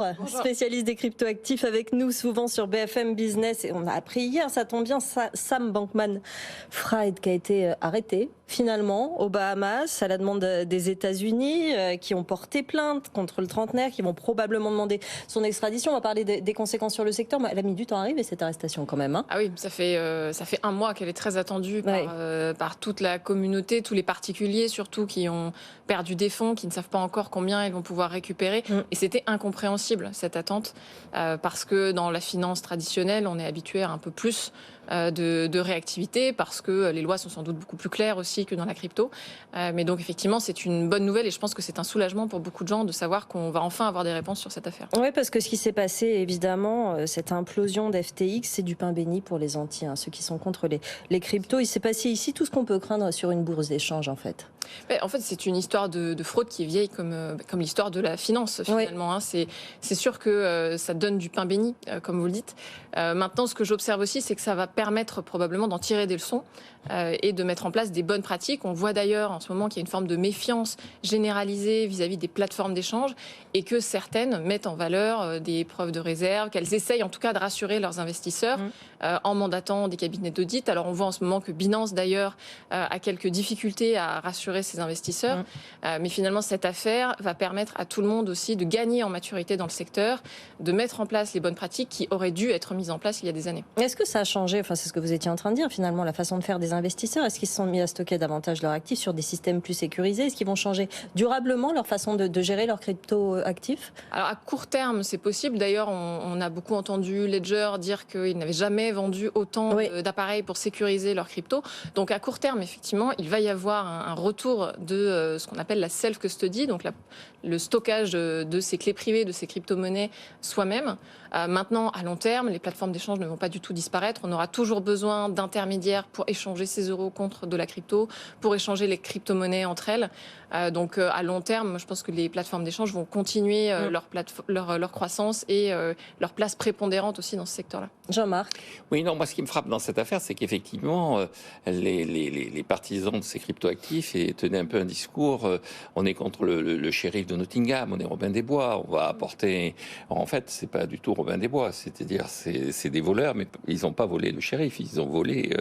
Bonjour. Spécialiste des cryptoactifs avec nous souvent sur BFM Business. Et on a appris hier, ça tombe bien, Sam Bankman-Fried qui a été arrêté finalement aux Bahamas à la demande des États-Unis qui ont porté plainte contre le trentenaire, qui vont probablement demander son extradition. On va parler des conséquences sur le secteur, mais elle a mis du temps à arriver cette arrestation quand même. Ah oui, ça fait un mois qu'elle est très attendue par toute la communauté, tous les particuliers surtout qui ont perdu des fonds, qui ne savent pas encore combien ils vont pouvoir récupérer. Et c'était incompréhensible cette attente parce que dans la finance traditionnelle, on est habitué à un peu plus de réactivité parce que les lois sont sans doute beaucoup plus claires aussi que dans la crypto. Mais donc effectivement, c'est une bonne nouvelle et je pense que c'est un soulagement pour beaucoup de gens de savoir qu'on va enfin avoir des réponses sur cette affaire. Oui, parce que ce qui s'est passé, évidemment, cette implosion d'FTX, c'est du pain béni pour les anti, ceux qui sont contre les cryptos. Il s'est passé ici tout ce qu'on peut craindre sur une bourse d'échange, en fait. En fait, c'est une histoire de fraude qui est vieille comme l'histoire de la finance, finalement. Oui. C'est sûr que ça donne du pain béni, comme vous le dites. Maintenant, ce que j'observe aussi, c'est que ça va permettre probablement d'en tirer des leçons et de mettre en place des bonnes pratiques. On voit d'ailleurs en ce moment qu'il y a une forme de méfiance généralisée vis-à-vis des plateformes d'échange et que certaines mettent en valeur des preuves de réserve, qu'elles essayent en tout cas de rassurer leurs investisseurs en mandatant des cabinets d'audit. Alors on voit en ce moment que Binance d'ailleurs a quelques difficultés à rassurer ses investisseurs. Mais finalement, cette affaire va permettre à tout le monde aussi de gagner en maturité dans le secteur, de mettre en place les bonnes pratiques qui auraient dû être mises en place il y a des années. Est-ce que ça a changé, c'est ce que vous étiez en train de dire finalement, la façon de faire des investisseurs? Est-ce qu'ils se sont mis à stocker davantage leurs actifs sur des systèmes plus sécurisés? Est-ce qu'ils vont changer durablement leur façon de gérer leurs crypto-actifs? Alors à court terme, c'est possible. D'ailleurs, on a beaucoup entendu Ledger dire qu'ils n'avaient jamais vendu autant d'appareils pour sécuriser leurs cryptos. Donc à court terme, effectivement, il va y avoir un retour de ce qu'on appelle la self-custody, donc le stockage de ces clés privées, de ces crypto-monnaies soi-même. Maintenant, à long terme, les plateformes d'échange ne vont pas du tout disparaître. On aura toujours besoin d'intermédiaires pour échanger ces euros contre de la crypto, pour échanger les crypto-monnaies entre elles. Donc à long terme, je pense que les plateformes d'échange vont continuer leur croissance et leur place prépondérante aussi dans ce secteur-là. Jean-Marc? Oui, non, moi ce qui me frappe dans cette affaire, c'est qu'effectivement, les partisans de ces cryptoactifs tenaient un peu un discours, on est contre le shérif de Nottingham, on est Robin des Bois, on va apporter... En fait, c'est pas du tout Robin des Bois, c'est-à-dire c'est des voleurs, mais ils n'ont pas volé le shérif, ils ont volé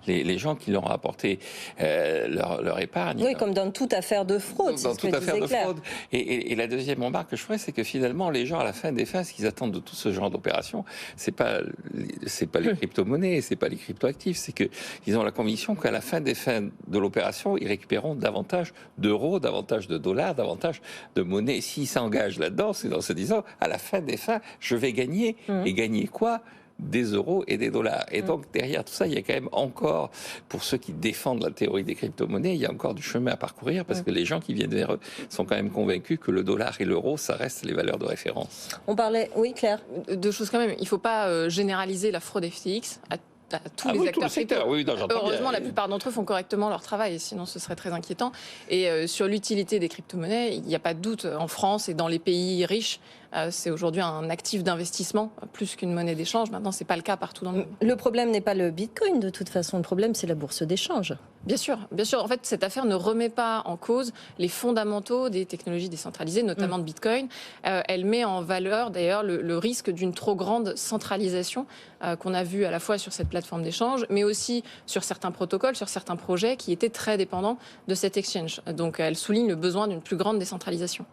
les gens qui leur ont apporté leur épargne. Oui, comme dans toute affaire de fraude, dans toute affaire de fraude. Et la deuxième remarque que je ferais, c'est que finalement, les gens, à la fin des fins, ce qu'ils attendent de tout ce genre d'opération, c'est pas les crypto-monnaies, c'est pas les crypto-actifs, c'est qu'ils ont la conviction qu'à la fin des fins de l'opération, ils récupéreront davantage d'euros, davantage de dollars, davantage de monnaie. S'ils s'engagent là-dedans, c'est en se disant, à la fin des fins, je vais gagner. Et gagner quoi? Des euros et des dollars. Et donc, derrière tout ça, il y a quand même encore, pour ceux qui défendent la théorie des crypto-monnaies, il y a encore du chemin à parcourir parce que les gens qui viennent vers eux sont quand même convaincus que le dollar et l'euro, ça reste les valeurs de référence. On parlait... Oui, Claire? Deux choses quand même. Il ne faut pas généraliser la fraude FTX à tous les acteurs crypto. Heureusement, la plupart d'entre eux font correctement leur travail, sinon ce serait très inquiétant. Et sur l'utilité des crypto-monnaies, il n'y a pas de doute. En France et dans les pays riches, c'est aujourd'hui un actif d'investissement plus qu'une monnaie d'échange. Maintenant, c'est pas le cas partout dans le monde. Le problème n'est pas le Bitcoin de toute façon. Le problème, c'est la bourse d'échange. Bien sûr, bien sûr. En fait, cette affaire ne remet pas en cause les fondamentaux des technologies décentralisées, notamment de Bitcoin. Elle met en valeur d'ailleurs le risque d'une trop grande centralisation qu'on a vu à la fois sur cette plateforme d'échange, mais aussi sur certains protocoles, sur certains projets qui étaient très dépendants de cet exchange. Donc, elle souligne le besoin d'une plus grande décentralisation.